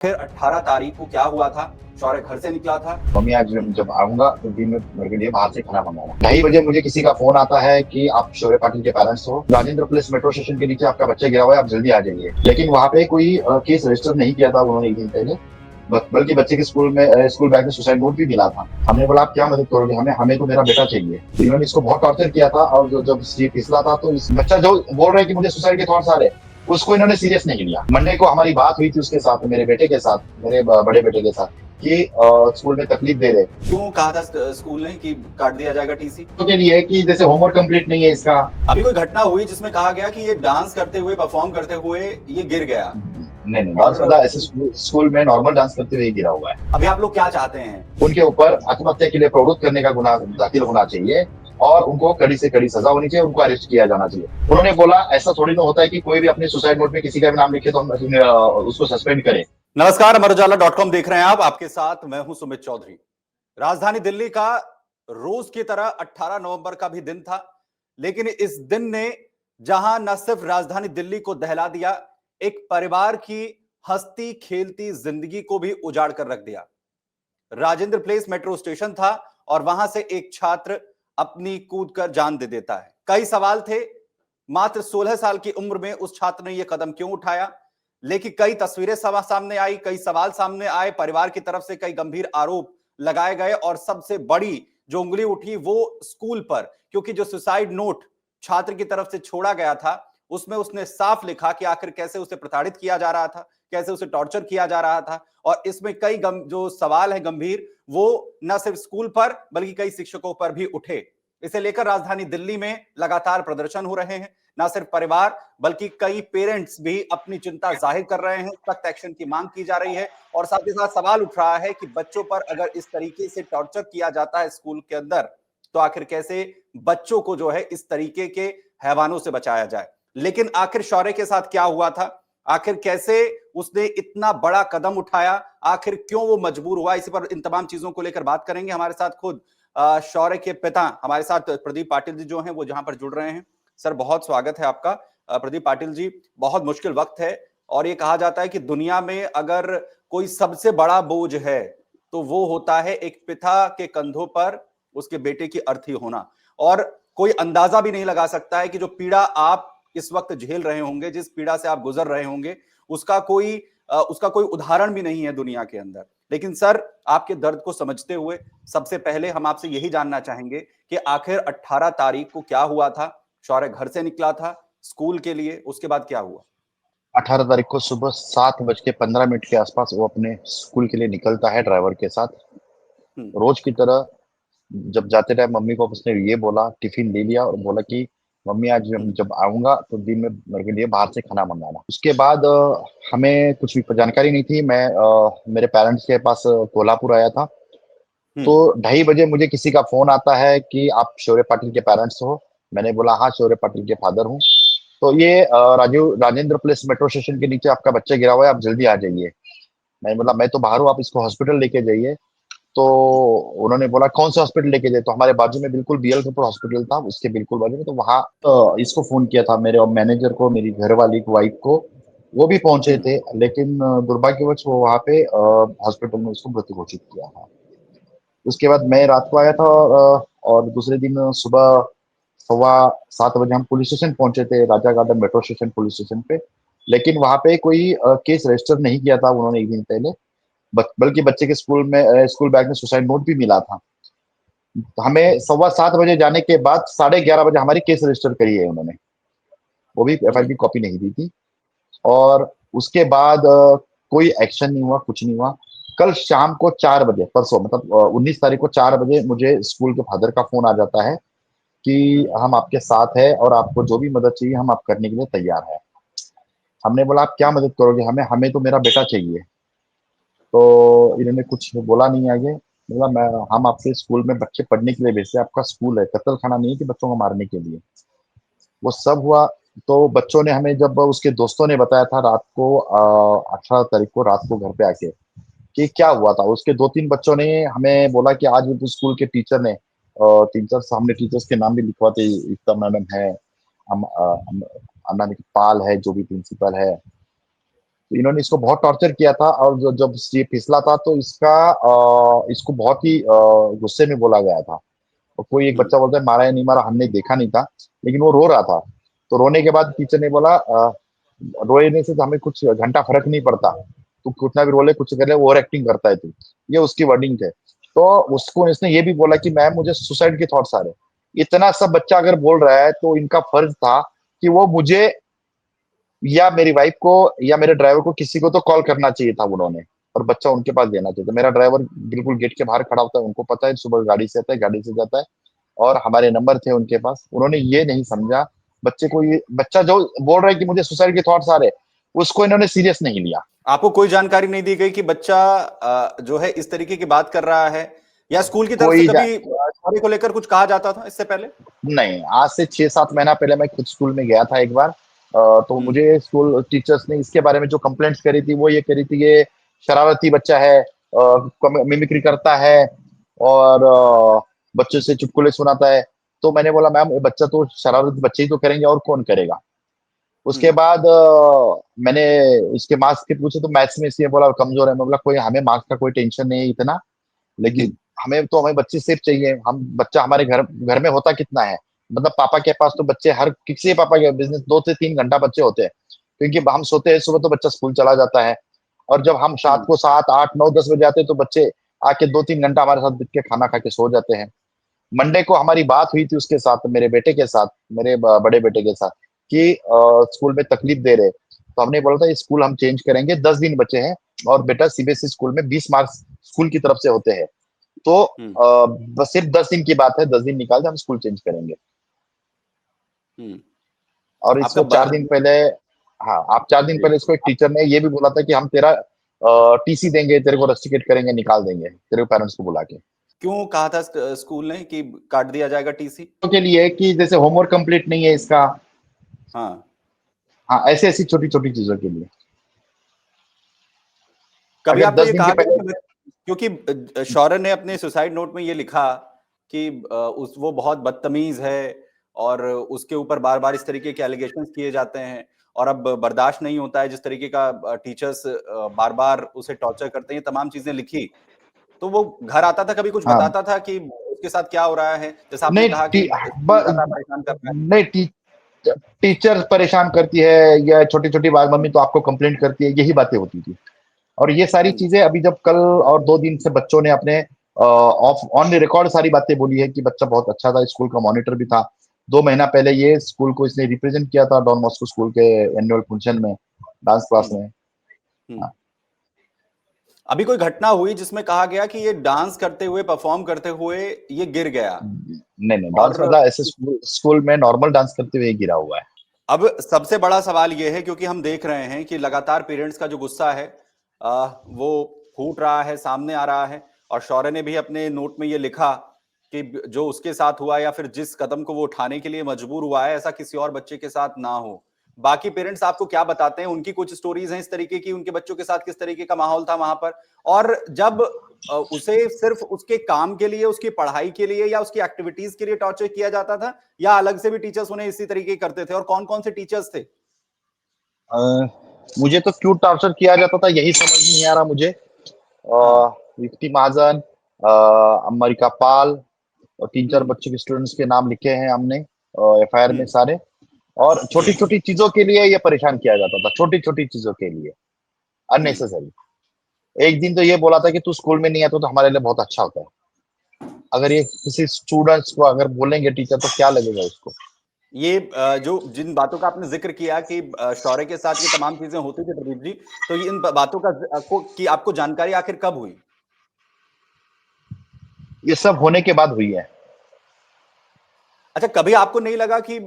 फिर 18 तारीख को क्या हुआ था? शौर्य घर से निकला था। मम्मी आज जब आऊंगा तो दिन में मेरे लिए बाहर से खाना मंगाना। 2:30 बजे मुझे किसी का फोन आता है कि आप शौर्य पाटिल के पेरेंट्स हो, राजेंद्र प्लेस मेट्रो स्टेशन के नीचे आपका बच्चा गिरा हुआ है, आप जल्दी आ जाइए। लेकिन वहाँ पे कोई केस रजिस्टर नहीं किया था उन्होंने एक दिन पहले, बल्कि बच्चे के स्कूल बैग में सुसाइड नोट भी मिला था। हमने बोला आप क्या मदद करोगे, हमें हमें तो मेरा बेटा चाहिए। इन्होंने इसको बहुत टॉर्चर किया था और जब ये फिसला था तो इस बच्चा जो बोल रहे हैं कि मुझे सुसाइड के थॉट्स आ रहे, उसको इन्होंने सीरियस नहीं लिया। मंडे को हमारी बात हुई थी उसके साथ, मेरे बेटे के साथ, मेरे बड़े बेटे के साथ, कि स्कूल में तकलीफ दे रहे। क्यों कहा था स्कूल ने कि काट दिया जाएगा टीसी? तो के लिए कि जैसे होमवर्क कंप्लीट नहीं है इसका। अभी कोई घटना हुई जिसमें कहा गया कि ये डांस करते हुए, परफॉर्म करते हुए ये गिर गया? नहीं नहीं, डांस वाला ऐसे स्कूल में नॉर्मल डांस करते हुए गिरा हुआ है। अभी आप लोग क्या चाहते हैं? उनके ऊपर आत्महत्या के लिए प्रवृत्त करने का गुनाह दाखिल होना चाहिए और उनको कड़ी से कड़ी सजा होनी चाहिए, उनको अरेस्ट किया जाना चाहिए। उन्होंने बोला ऐसा थोड़ी ना होता है कि कोई भी अपने सुसाइड नोट में किसी का भी नाम लिखे तो हम उसको सस्पेंड करें। नमस्कार, अमर उजाला.com देख रहे हैं आप। आपके साथ मैं हूं सुमित चौधरी। राजधानी दिल्ली का रोज की तरह 18 नवंबर का भी दिन था, लेकिन इस दिन ने जहां न सिर्फ राजधानी दिल्ली को दहला दिया, एक परिवार की हंसती खेलती जिंदगी को भी उजाड़ कर रख दिया। राजेंद्र प्लेस मेट्रो स्टेशन था और वहां से एक छात्र अपनी कूद कर जान दे देता है। कई सवाल थे, मात्र 16 साल की उम्र में उस छात्र ने यह कदम क्यों उठाया, लेकिन कई तस्वीरें सामने आई, कई सवाल सामने आए, परिवार की तरफ से कई गंभीर आरोप लगाए गए और सबसे बड़ी जो उंगली उठी वो स्कूल पर, क्योंकि जो सुसाइड नोट छात्र की तरफ से छोड़ा गया था उसमें उसने साफ लिखा कि आखिर कैसे उसे प्रताड़ित किया जा रहा था, कैसे उसे टॉर्चर किया जा रहा था। और इसमें कई जो सवाल है गंभीर, वो न सिर्फ स्कूल पर बल्कि कई शिक्षकों पर भी उठे। इसे लेकर राजधानी दिल्ली में लगातार प्रदर्शन हो रहे हैं। न सिर्फ परिवार बल्कि कई पेरेंट्स भी अपनी चिंता जाहिर कर रहे हैं, सख्त एक्शन की मांग की जा रही है और साथ ही साथ सवाल उठ रहा है कि बच्चों पर अगर इस तरीके से टॉर्चर किया जाता है स्कूल के अंदर, तो आखिर कैसे बच्चों को जो है इस तरीके के हैवानों से बचाया जाए। लेकिन आखिर शौर्य के साथ क्या हुआ था, आखिर कैसे उसने इतना बड़ा कदम उठाया, आखिर क्यों वो मजबूर हुआ, इसी पर इन तमाम चीजों को लेकर बात करेंगे। हमारे साथ खुद शौर्य के पिता हमारे साथ प्रदीप पाटिल जी जो हैं वो जहां पर जुड़ रहे हैं। सर बहुत स्वागत है आपका। प्रदीप पाटिल जी, बहुत मुश्किल वक्त है और ये कहा जाता है कि दुनिया में अगर कोई सबसे बड़ा बोझ है तो वो होता है एक पिता के कंधों पर उसके बेटे की अर्थी होना। और कोई अंदाजा भी नहीं लगा सकता है कि जो पीड़ा आप इस वक्त झेल रहे होंगे, जिस पीड़ा से आप गुजर रहे होंगे, उसका कोई उदाहरण भी नहीं है दुनिया के अंदर। लेकिन सर, आपके दर्द को समझते हुए सबसे पहले हम आपसे यही जानना चाहेंगे कि आखिर 18 तारीख को क्या हुआ था? शौर्य घर से निकला था स्कूल के लिए, उसके बाद क्या हुआ? 18 तारीख को सुबह 7:15 के आसपास वो अपने स्कूल के लिए निकलता है ड्राइवर के साथ। हम्म। रोज की तरह जब जाते टाइम मम्मी को उसने ये बोला, टिफिन ले लिया और बोला कि मम्मी आज हम्म। जब आऊंगा तो दिन में मेरे के लिए बाहर से खाना मंगाना। उसके बाद हमें कुछ भी जानकारी नहीं थी। मैं मेरे पेरेंट्स के पास कोल्हापुर आया था। तो हम्म। 2:30 बजे मुझे किसी का फोन आता है कि आप शौर्य पाटिल के पेरेंट्स हो। मैंने बोला हाँ, शौर्य पाटिल के फादर हूँ। तो ये राजेंद्र प्लेस मेट्रो स्टेशन के नीचे आपका बच्चा गिरा हुआ है, आप जल्दी आ जाइए। मैंने बोला मैं तो बाहर हूँ, आप इसको हॉस्पिटल लेके जाइए। तो उन्होंने बोला कौन सा हॉस्पिटल लेके जाए, तो हमारे बाजू में बिल्कुल बीएल कपूर हॉस्पिटल था, उसके बिल्कुल बाजू में। तो वहाँ इसको फोन किया था, मेरे मैनेजर को, मेरी घरवाली को, वाइफ को। वो भी पहुंचे हम्म। थे, लेकिन दुर्भाग्यवश वो वहाँ पे हॉस्पिटल में उसको मृत्यु घोषित किया था। उसके बाद मैं रात को आया था और दूसरे दिन सुबह 7:15 हम पुलिस स्टेशन पहुंचे थे, Raja garden metro station police station पे। लेकिन वहां पे कोई केस रजिस्टर नहीं किया था उन्होंने एक दिन पहले, बल्कि बच्चे के स्कूल बैग में सुसाइड नोट भी मिला था। तो हमें 7:15 जाने के बाद 11:30 बजे हमारी केस रजिस्टर करी है उन्होंने, वो भी एफआईआर हम्म। की कॉपी नहीं दी थी। और उसके बाद कोई एक्शन नहीं हुआ, कुछ नहीं हुआ। कल शाम को 4 बजे, परसों मतलब 19 तारीख को 4 बजे मुझे स्कूल के फादर का फोन आ जाता है कि हम्म। हम आपके साथ है और आपको जो भी मदद चाहिए हम आप करने के लिए तैयार है। हमने बोला आप क्या मदद करोगे, हमें हमें तो मेरा बेटा चाहिए। तो इन्होंने कुछ बोला नहीं आगे। बोला मैं हम आपके स्कूल में बच्चे पढ़ने के लिए भेजते हैं, आपका स्कूल है, कत्ल खाना नहीं है कि बच्चों को मारने के लिए। वो सब हुआ। तो बच्चों ने हमें, जब उसके दोस्तों ने बताया था रात को 18 तारीख को रात को घर पे आके कि क्या हुआ था, उसके 2-3 बच्चों ने हमें बोला कि आज तो स्कूल के टीचर ने 3-4 सामने टीचर्स के नाम भी लिखवाते, एकता मैडम है, अम, अ, अम, अन्ना पाल है जो भी प्रिंसिपल है, तो इन्होंने इसको बहुत टॉर्चर किया था, और जब ये फिसला था तो इसको बहुत ही गुस्से में बोला गया था। और कोई एक हम्म, बच्चा बोलता है मारा या नहीं मारा हमने देखा नहीं था, लेकिन वो रो रहा था। तो रोने के बाद टीचर ने बोला रोने से तो हमें कुछ घंटा फर्क नहीं पड़ता, तू कितना भी रोले कुछ कर ले, ओवर एक्टिंग करता है तू। ये उसकी वर्डिंग थे। तो उसको इसने ये भी बोला कि मैम मुझे सुसाइड के थॉट्स आ रहे हैं। इतना सब बच्चा अगर बोल रहा है तो इनका फर्ज था कि वो मुझे या मेरी वाइफ को या मेरे ड्राइवर को, किसी को तो कॉल करना चाहिए था उन्होंने, और बच्चा उनके पास देना चाहिए था। मेरा ड्राइवर बिल्कुल गेट के बाहर खड़ा होता है, उनको पता है सुबह गाड़ी से आता है, गाड़ी से जाता है, और हमारे नंबर थे उनके पास। उन्होंने ये नहीं समझा बच्चे को, ये बच्चा जो बोल रहा है कि मुझे सुसाइड के थॉट्स आ रहे, उसको इन्होंने सीरियस नहीं लिया। आपको कोई जानकारी नहीं दी गई कि बच्चा जो है इस तरीके की बात कर रहा है, या स्कूल की तरफ से कोई कभी शौर्य को लेकर कुछ कहा जाता था इससे पहले? नहीं, आज से 6-7 महीना पहले मैं खुद स्कूल में गया था एक बार। तो हम्म, मुझे स्कूल टीचर्स ने इसके बारे में जो कंप्लेंट्स करी थी वो ये करी थी, ये शरारती बच्चा है, मिमिक्री करता है, और बच्चों से चुटकुले सुनाता है। तो मैंने बोला मैम ये बच्चा तो शरारत बच्चे ही तो करेंगे, और कौन करेगा। उसके हम्म, बाद मैंने इसके मार्क्स के पूछे तो मैथ्स में इसलिए बोला कमजोर है। मैं बोला कोई हमें मार्क्स का कोई टेंशन नहीं है इतना, लेकिन हमें बच्चे सिर्फ चाहिए। हम बच्चा हमारे घर घर में होता कितना है, मतलब पापा के पास तो बच्चे हर किसी पापा के बिजनेस 2 से 3 घंटा बच्चे होते हैं, क्योंकि हम सोते हैं सुबह तो बच्चा स्कूल चला जाता है, और जब हम रात हम्म, को 7, 8, 9, 10 बजे आते हैं तो बच्चे आके 2-3 घंटा हमारे साथ बित के खाना खा के सो जाते हैं। मंडे को हमारी बात हुई थी उसके साथ, मेरे बेटे के साथ, मेरे बड़े बेटे के साथ, कि स्कूल में तकलीफ दे रहे। तो हमने बोला था ये स्कूल हम चेंज करेंगे, 10 दिन बचे हैं, और बेटा सीबीएसई स्कूल में 20 मार्क्स स्कूल की तरफ से होते हैं। तो हम्म, बस सिर्फ 10 दिन की बात है, 10 दिन निकाल दे हम स्कूल चेंज करेंगे। हम्म। और आपका इसको 4 दिन पहले, हाँ आप 4 दिन जी। पहले इसको एक टीचर ने ये भी बोला था कि हम तेरा टीसी देंगे, तेरे को रस्टिकेट करेंगे, निकाल देंगे तेरे पेरेंट्स को बुला के। क्यों कहा था स्कूल ने कि काट दिया जाएगा टीसी? तो के लिए कि जैसे होमवर्क कंप्लीट नहीं है इसका, हाँ। हाँ ऐसी ऐसी छोटी छोटी चीजों के लिए। कभी अगर आपको दस ये दिन कहा के गया पहले, कि, क्योंकि शौर्य ने अपने सुसाइड नोट में ये लिखा कि उस वो बहुत बदतमीज है, और उसके ऊपर बार बार इस तरीके के एलिगेशंस किए जाते हैं, और अब बर्दाश्त नहीं होता है जिस तरीके का टीचर्स बार बार उसे टॉर्चर करते हैं, ये तमाम चीजें लिखी। तो वो घर आता था, कभी कुछ हाँ बताता था कि उसके साथ क्या हो रहा है? जैसा आपने नहीं कहा कि स्कूल लगातार परेशान कर रहा है। नहीं टीचर परेशान करती है, या छोटी छोटी बात मम्मी तो आपको कंप्लेंट करती है, यही बातें होती थी। और ये सारी हम्म, चीजें अभी जब कल और 2 दिन से बच्चों ने अपने ऑफ ऑन रिकॉर्ड सारी बातें बोली है कि बच्चा बहुत अच्छा था, स्कूल का मॉनिटर भी था। 2 महीना पहले ये स्कूल को इसने रिप्रेजेंट किया था डॉन बॉस्को स्कूल के एनुअल फंक्शन में, डांस क्लास हम्म, में। हम्म। हाँ। अभी कोई घटना हुई जिसमें कहा गया कि ये डांस करते हुए, परफॉर्म करते हुए ये गिर गया? नहीं नहीं, डांस और मतलब ऐसे स्कूल में नॉर्मल डांस करते हुए गिरा हुआ है। अब सबसे बड़ा सवाल ये है, क्योंकि हम देख रहे हैं कि लगातार पेरेंट्स का जो गुस्सा है वो फूट रहा है, सामने आ रहा है, और शौर्य ने भी अपने नोट में ये लिखा कि जो उसके साथ हुआ, या फिर जिस कदम को वो उठाने के लिए मजबूर हुआ है, ऐसा किसी और बच्चे के साथ ना हो। बाकी पेरेंट्स आपको क्या बताते हैं? उनकी कुछ स्टोरीज हैं इस तरीके की, उनके बच्चों के साथ किस तरीके का माहौल था वहां पर? और जब उसे सिर्फ उसके काम के लिए, उसकी पढ़ाई के लिए, या उसकी एक्टिविटीज के लिए टॉर्चर किया जाता था, या अलग से भी टीचर्स उन्हें इसी तरीके करते थे? और कौन कौन से टीचर्स थे? अ, मुझे तो क्यों टॉर्चर किया जाता था यही समझ नहीं आ रहा मुझे। हाँ। युक्ति महाजन, अमेरिका पाल, और 3-4 हम्म, बच्चों के स्टूडेंट्स के नाम लिखे हैं हमने एफआईआर में हम्म, सारे। और छोटी छोटी चीजों के लिए ये परेशान किया जाता था, छोटी छोटी चीजों के लिए, हम्म। अननेसेसरी। एक दिन तो ये बोला था कि तू स्कूल में नहीं आता तो हमारे लिए बहुत अच्छा होता है। अगर ये किसी स्टूडेंट्स को अगर बोलेंगे टीचर तो क्या लगेगा उसको। ये जो जिन बातों का आपने जिक्र किया कि शौर्य के साथ ये तमाम चीजें होती थी प्रदीप जी, तो ये इन बातों का की आपको जानकारी आखिर कब हुई? ये सब होने के बाद हुई है। अच्छा, कभी आपको नहीं लगा कि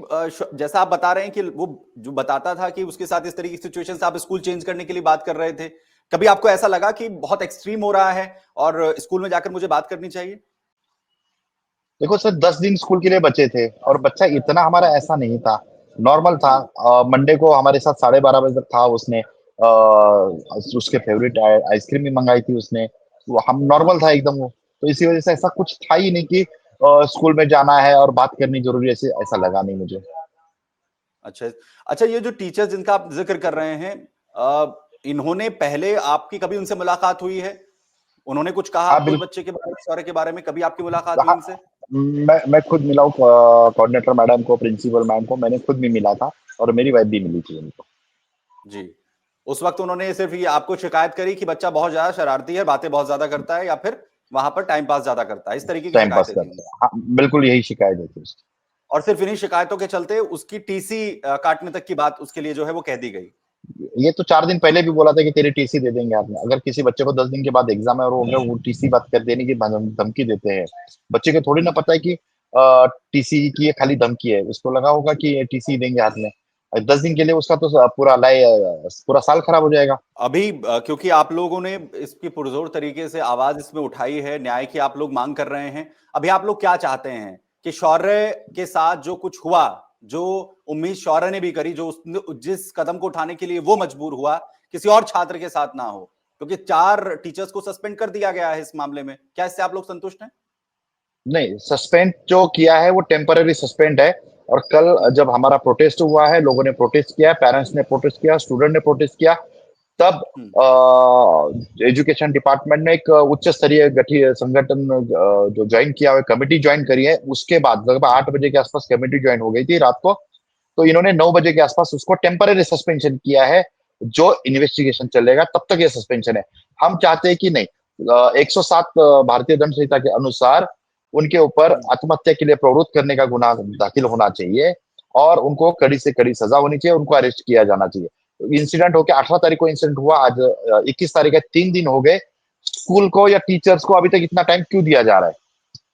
जैसा आप बता रहे हैं कि वो जो बताता था कि उसके साथ इस तरह की सिचुएशन से आप स्कूल चेंज करने के लिए बात कर रहे थे, कभी आपको ऐसा लगा कि बहुत एक्सट्रीम हो रहा है और स्कूल में जाकर मुझे बात करनी चाहिए? देखो सर, 10 दिन स्कूल के लिए बचे थे, और बच्चा इतना हमारा हम्म, ऐसा नहीं था, नॉर्मल था। हम्म, मंडे को हमारे साथ 12:30 बजे तक था उसने। उसके फेवरेट आइसक्रीम भी मंगाई थी उसने। वो हम हाँ। नॉर्मल था एकदम वो। तो इसी वजह से ऐसा कुछ था ही नहीं कि स्कूल में जाना है और बात करनी जरूरी है, ऐसे ऐसा लगा नहीं मुझे। अच्छा, अच्छा, ये जो टीचर्स जिनका आप जिक्र कर रहे हैं, इन्होंने पहले आपकी कभी उनसे मुलाकात हुई है? उन्होंने कुछ कहा हाँ आपको उस बिल्कुल। बच्चे के बारे में, शौर्य के बारे में? कभी आपकी मुलाकात हुई हाँ, इनसे? मैं खुद मिला हूँ कोऑर्डिनेटर मैडम को, प्रिंसिपल मैम को, मैंने खुद भी मिला था और मेरी वाइफ भी मिली थी उनको। जी। उस वक्त उन्होंने सिर्फ ये आपको शिकायत करी कि बच्चा बहुत ज्यादा शरारती है, बातें बहुत ज्यादा करता है, या फिर वहां पर टाइम पास ज्यादा करता है, इस तरीके की टाइम पास शिकायतें थी करते उनकी। हैं, हाँ बिल्कुल यही शिकायत है थी उसकी। और सिर्फ इन्हीं शिकायतों के चलते उसकी टीसी काटने तक की बात उसके लिए जो है वो कह दी गई। ये तो 4 दिन पहले भी बोला था कि तेरी टीसी दे देंगे आपने। अगर किसी बच्चे को 10 दिन के बाद एग्जाम है और वो टीसी बात कर देने की धमकी देते हैं, बच्चे को थोड़ी ना पता है कि टीसी की ये खाली धमकी है। उसको लगा होगा कि ये टीसी देंगे हाथ में, 10 दिन के लिए उसका तो पूरा साल खराब हो जाएगा। अभी क्योंकि आप लोगों ने इसकी पुरजोर तरीके से आवाज इसमें उठाई है, न्याय की आप लोग मांग कर रहे हैं, अभी आप लोग क्या चाहते हैं कि शौर्य के साथ जो कुछ हुआ, जो उम्मीद शौर्य ने भी करी, जो उसने जिस कदम को उठाने के लिए वो मजबूर हुआ, किसी और छात्र के साथ ना हो? क्योंकि 4 टीचर्स को सस्पेंड कर दिया गया है इस मामले में, क्या इससे आप लोग संतुष्ट हैं? नहीं, सस्पेंड जो किया है वो टेम्पररी सस्पेंड है। और कल जब हमारा प्रोटेस्ट हुआ है, लोगों ने प्रोटेस्ट किया, पेरेंट्स ने प्रोटेस्ट किया, स्टूडेंट ने प्रोटेस्ट किया, तब हम्म। एजुकेशन डिपार्टमेंट ने एक उच्च स्तरीय गठित संगठन जो ज्वाइन किया हुआ कमेटी ज्वाइन करी है। उसके बाद लगभग 8 बजे के आसपास कमेटी ज्वाइन हो गई थी रात को। तो इन्होंने 9 बजे के आसपास उसको टेम्पररी सस्पेंशन किया है, जो इन्वेस्टिगेशन चलेगा तब तक ये सस्पेंशन है। हम चाहते हैं कि नहीं, 107 भारतीय दंड संहिता के अनुसार उनके ऊपर हम्म। आत्महत्या के लिए प्रवृत्त करने का गुनाह दाखिल होना चाहिए और उनको कड़ी से कड़ी सजा होनी चाहिए, उनको अरेस्ट किया जाना चाहिए। इंसिडेंट होकर 18 तारीख को इंसिडेंट हुआ, आज 21 तारीख है, 3 दिन हो गए। स्कूल को या टीचर्स को अभी तक इतना टाइम क्यों दिया जा रहा है?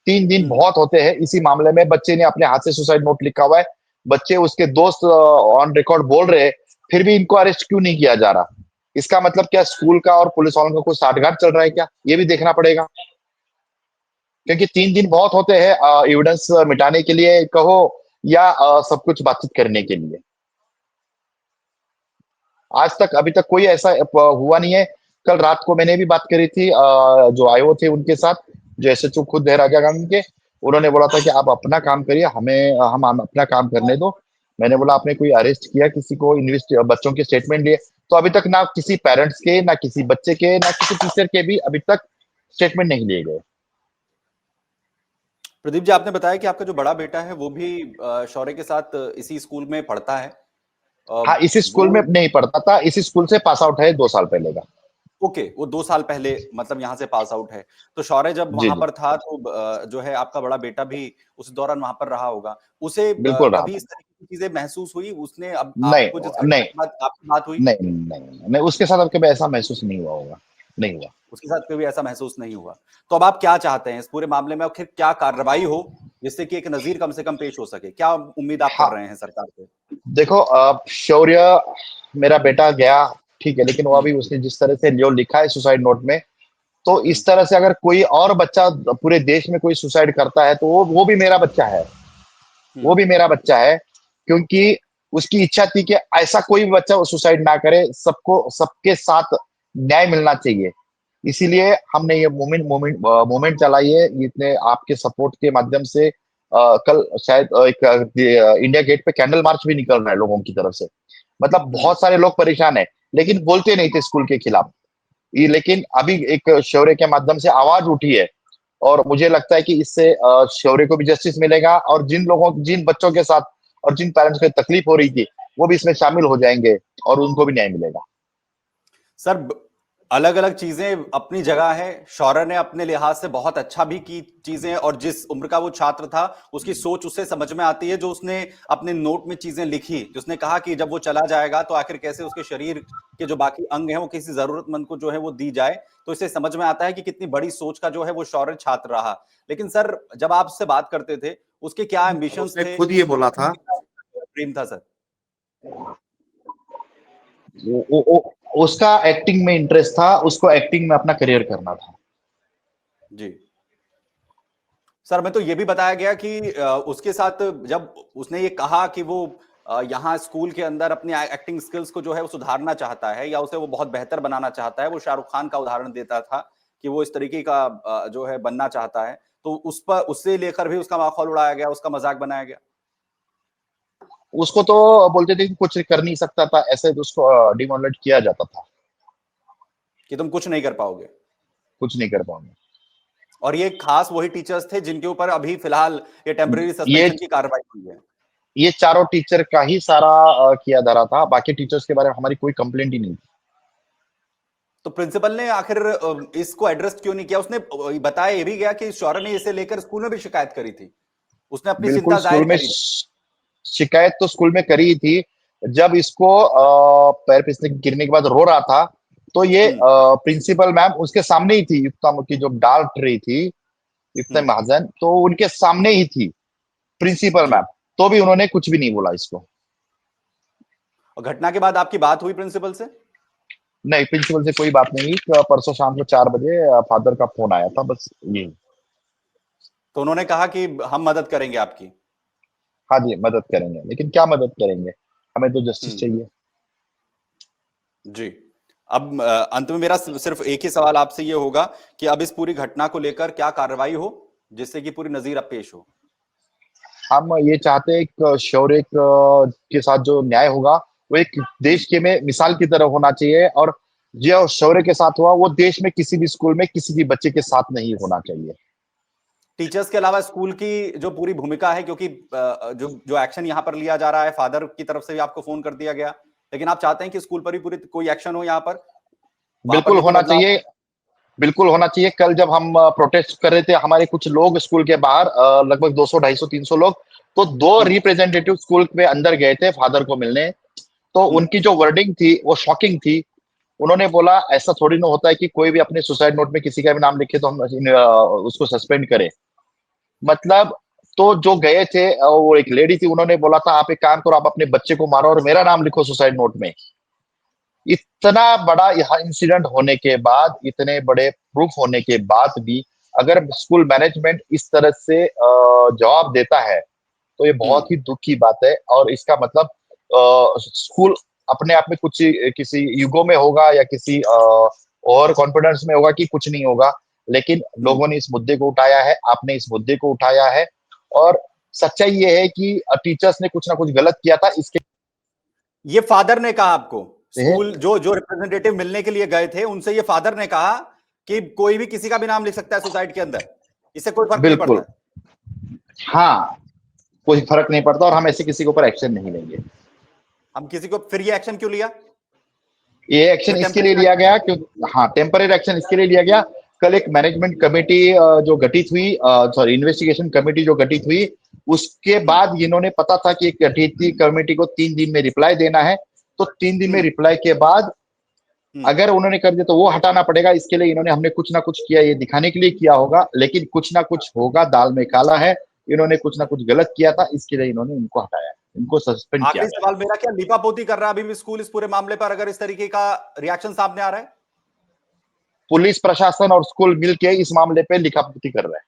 3 दिन हम्म। बहुत होते हैं। इसी मामले में बच्चे ने अपने हाथ से सुसाइड नोट लिखा हुआ है, बच्चे उसके दोस्त ऑन रिकॉर्ड बोल रहे हैं, फिर भी इनको अरेस्ट क्यों नहीं किया जा रहा? इसका मतलब क्या स्कूल का और पुलिस वालों का कोई साठगांठ चल रहा है क्या? ये भी देखना पड़ेगा, क्योंकि 3 दिन बहुत होते हैं एविडेंस मिटाने के लिए कहो या सब कुछ बातचीत करने के लिए। आज तक अभी तक कोई ऐसा हुआ नहीं है। कल रात को मैंने भी बात करी थी जो आयो थे उनके साथ, जो एसएचओ खुद है राजा गांव के। उन्होंने बोला था कि आप अपना काम करिए, हम अपना काम करने दो। मैंने बोला आपने कोई अरेस्ट किया किसी को, इन्वेस्ट बच्चों के स्टेटमेंट लिए? तो अभी तक ना किसी पेरेंट्स के, ना किसी बच्चे के, ना किसी टीचर के भी अभी तक स्टेटमेंट नहीं लिए गए। प्रदीप जी, आपने बताया कि आपका जो बड़ा बेटा है वो भी शौर्य के साथ इसी स्कूल में पढ़ता है। हाँ, इसी स्कूल में वो नहीं पढ़ता था, इसी स्कूल से पास आउट है 2 साल पहले का। ओके, वो 2 साल पहले मतलब यहाँ से पास आउट है। तो शौर्य जब जी वहाँ जी, पर था तो जो है आपका बड़ा बेटा भी उस दौरान वहाँ पर रहा होगा। उसे बिल्कुल रहा कभी था। इस तरह की चीज़ें महसूस हुई? उसने अब नहीं आपको जिस घटना नहीं के बाद आपकी बात हुई? नहीं नहीं नहीं, उसके साथ अब कभी ऐसा महसूस नहीं हुआ होगा, नहीं हुआ। उसके साथ कभी ऐसा महसूस नहीं हुआ। तो अब आप क्या चाहते हैं इस पूरे मामले में आखिर क्या कार्रवाई हो, जिससे कि एक नज़ीर कम से कम पेश हो सके? क्या उम्मीद आप कर हाँ, रहे हैं सरकार से? देखो शौर्य मेरा बेटा गया, ठीक है, लेकिन वो हुँ, अभी उसने जिस तरह से जो लिखा है सुसाइड नोट में, तो हुँ, इस तरह से अगर कोई और बच्चा पूरे देश में कोई सुसाइड करता है तो वो भी मेरा बच्चा है, हुँ। वो भी मेरा बच्चा है। क्योंकि उसकी इच्छा थी कि ऐसा कोई भी बच्चा सुसाइड ना करे, सबको सबके साथ न्याय मिलना चाहिए। इसीलिए हमने ये मूवमेंट मूवमेंट मूवमेंट चलाई है। इतने आपके सपोर्ट के माध्यम से कल शायद एक इंडिया गेट पे कैंडल मार्च भी निकल रहा है लोगों की तरफ से। मतलब हुँ। बहुत सारे लोग परेशान है, लेकिन बोलते नहीं थे स्कूल के खिलाफ। ये लेकिन अभी एक शौर्य के माध्यम से आवाज उठी है, और मुझे लगता है कि इससे शौर्य को भी जस्टिस मिलेगा, और जिन बच्चों के साथ और जिन पेरेंट्स को तकलीफ हो रही थी, वो भी इसमें शामिल हो जाएंगे और उनको भी न्याय मिलेगा। सर, अलग-अलग चीजें अपनी जगह है। शौर्य ने अपने लिहाज से बहुत अच्छा भी की चीजें, और जिस उम्र का वो छात्र था उसकी सोच उससे समझ में आती है। जो उसने अपने नोट में चीजें लिखी, जिसने कहा कि जब वो चला जाएगा तो आखिर कैसे उसके शरीर के जो बाकी अंग हैं वो किसी जरूरतमंद को जो है वो दी जाए, तो इससे समझ में आता है कि कितनी बड़ी सोच का जो है वो शौर्य छात्र रहा। लेकिन सर, जब आप उससे बात करते थे, उसके क्या और एम्बिशंस उसने थे, खुद ये बोला था। ड्रीम था सर? उसका एक्टिंग में इंटरेस्ट था, उसको एक्टिंग में अपना करियर करना था। जी सर, मैं तो ये भी बताया गया कि उसके साथ जब उसने ये कहा कि वो यहाँ स्कूल के अंदर अपनी एक्टिंग स्किल्स को जो है वो सुधारना चाहता है, या उसे वो बहुत बेहतर बनाना चाहता है, वो शाहरुख खान का उदाहरण देता था कि वो इस तरीके का जो है बनना चाहता है। तो उस पर उससे लेकर भी उसका माखौल उड़ाया गया, उसका मजाक बनाया गया। उसको तो बोलते थे कि कुछ कर नहीं सकता था, ऐसे तो उसको डिमोटिवेट किया जाता था। कि तुम कुछ नहीं कर पाओगे। कुछ नहीं कर पाऊंगा। और ये खास वही टीचर्स थे जिनके ऊपर अभी फिलहाल ये टेम्परेरी ये सस्पेंशन की कार्रवाई हुई है। ये चारों टीचर का ही सारा किया धरा था, बाकी टीचर्स के बारे में हमारी कोई कंप्लेंट ही नहीं थी। तो प्रिंसिपल ने आखिर इसको एड्रेस क्यों नहीं किया? उसने बताया ये भी गया कि शौर्य ने इसे लेकर स्कूल में भी शिकायत करी थी, उसने अपनी बिल्कुल, चिंता स्कूल जाहिर में करी थी। शिकायत तो स्कूल में करी ही थी। जब इसको पैर फिसले के गिरने के बाद रो रहा था, तो ये हम्म प्रिंसिपल मैम उसके सामने ही थी, युक्ता की जो डांट रही थी, युक्ता हम्म महाजन, तो उनके सामने ही थी प्रिंसिपल जी। मैम। तो भी उन्होंने कुछ भी नहीं बोला इसको। और घटना के बाद आपकी बात हुई प्रिंसिपल से? नहीं, प्रिंसिपल से कोई बात नहीं हुई। परसों शाम को 4 बजे फादर का फोन आया था, बस ये। तो उन्होंने कहा कि हम मदद करेंगे आपकी। हाँ जी, मदद करेंगे, लेकिन क्या मदद करेंगे, हमें तो जस्टिस हम्म चाहिए। जी। अब अंत में मेरा सिर्फ एक ही सवाल आपसे ये होगा कि अब इस पूरी घटना को लेकर क्या कार्रवाई हो जिससे कि पूरी नजीर अब पेश हो। हम ये चाहते हैं एक शौर्य के साथ जो न्याय होगा, वो एक हम्म देश के में मिसाल की तरह होना चाहिए, और जो शौर्य के साथ हुआ वो देश में किसी भी स्कूल में किसी भी बच्चे के साथ नहीं होना चाहिए। टीचर्स के अलावा स्कूल की जो पूरी भूमिका है, क्योंकि जो जो एक्शन यहाँ पर लिया जा रहा है, फादर की तरफ से भी आपको फोन कर दिया गया, लेकिन आप चाहते हैं कि स्कूल पर भी पूरी कोई एक्शन हो, यहाँ पर वहां पर बिल्कुल भी कोई होना बदलाव हो? चाहिए। बिल्कुल होना चाहिए। कल जब हम प्रोटेस्ट कर रहे थे, हमारे कुछ लोग स्कूल के बाहर, लगभग 200, 250, 300 लोग, तो 2 हम्म रिप्रेजेंटेटिव स्कूल में अंदर गए थे फादर को मिलने। तो हम्म उनकी जो वर्डिंग थी वो शॉकिंग थी। उन्होंने बोला ऐसा थोड़ी ना होता है कि कोई भी अपने सुसाइड नोट में किसी का भी नाम लिखे तो हम उसको सस्पेंड करें। मतलब, तो जो गए थे, वो एक लेडी थी, उन्होंने बोला था आप एक काम करो, आप अपने बच्चे को मारो और मेरा नाम लिखो सुसाइड नोट में। इतना बड़ा यह इंसिडेंट होने के बाद, इतने बड़े प्रूफ होने के बाद भी अगर स्कूल मैनेजमेंट इस तरह से जवाब देता है, तो ये हम्म बहुत ही दुख की बात है। और इसका मतलब स्कूल अपने आप में कुछ किसी युगों में होगा या किसी ओवर कॉन्फिडेंस में होगा कि कुछ नहीं होगा, लेकिन हम्म लोगों ने इस मुद्दे को उठाया है, आपने इस मुद्दे को उठाया है। और सच्चाई ये है कि टीचर्स ने कुछ ना कुछ गलत किया था, इसके ये फादर ने कहा आपको? लिए स्कूल जो जो रिप्रेजेंटेटिव मिलने के लिए गए थे उनसे ये फादर ने कहा कि कोई भी किसी का भी नाम लिख सकता है सुसाइड के अंदर, इससे कोई फर्क नहीं बिल्कुल, पड़ता? हाँ, कोई फर्क नहीं पड़ता, और हम ऐसे किसी के ऊपर एक्शन नहीं लेंगे। हम किसी को फिर ये एक्शन क्यों लिया? ये एक्शन ये इसके लिए टेम्परेरी लिया एक्शन गया था? क्यों? हाँ, टेम्पररी एक्शन इसके लिए लिया गया। कल एक मैनेजमेंट कमेटी जो गठित हुई, सॉरी, इन्वेस्टिगेशन कमेटी जो गठित हुई, उसके हम्म बाद इन्होंने, पता था कि एक गठित कमेटी को 3 दिन में रिप्लाई देना है, तो 3 दिन में हम्म रिप्लाई के बाद हम्म अगर उन्होंने कर दिया तो वो हटाना पड़ेगा। इसके लिए इन्होंने, हमने कुछ ना कुछ किया, ये दिखाने के लिए किया होगा, लेकिन कुछ ना कुछ होगा, दाल में काला है। इन्होंने कुछ ना कुछ गलत किया था, इसके लिए इन्होंने इनको हटाया, इनको सस्पेंड किया आखिरी गया। सवाल मेरा, क्या लीपापोती कर रहा है अभी भी स्कूल इस पूरे मामले पर, अगर इस तरीके का रिएक्शन सामने आ रहा है? पुलिस प्रशासन और स्कूल मिलके इस मामले पे लिखापोती कर रहे हैं।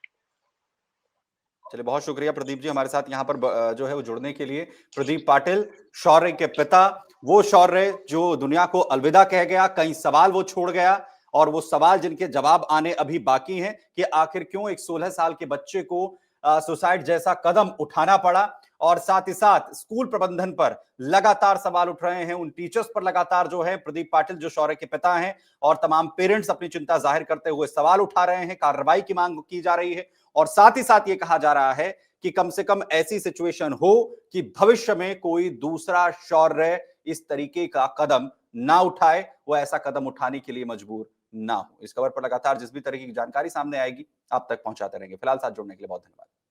चलिए, बहुत शुक्रिया प्रदीप जी हमारे साथ यहाँ पर जो है वो जुड़ने के लिए। प्रदीप पाटिल, शौर्य के पिता, वो शौर्य जो दुनिया को अलविदा कह गया, कई सवाल वो छोड़ गया, और वो सवाल जिनके जवाब आने अभी बाकी हैं कि आखिर क्यों एक 16 साल के बच्चे को सुसाइड जैसा कदम उठाना पड़ा। और साथ ही साथ स्कूल प्रबंधन पर लगातार सवाल उठ रहे हैं, उन टीचर्स पर लगातार जो है प्रदीप पाटिल जो शौर्य के पिता हैं और तमाम पेरेंट्स अपनी चिंता जाहिर करते हुए सवाल उठा रहे हैं, कार्रवाई की मांग की जा रही है। और साथ ही साथ ये कहा जा रहा है कि कम से कम ऐसी सिचुएशन हो कि भविष्य में कोई दूसरा शौर्य इस तरीके का कदम ना उठाए, वो ऐसा कदम उठाने के लिए मजबूर ना हो। इस खबर पर लगातार जिस भी तरह की जानकारी सामने आएगी आप तक पहुंचाते रहेंगे। फिलहाल साथ जुड़ने के लिए बहुत धन्यवाद।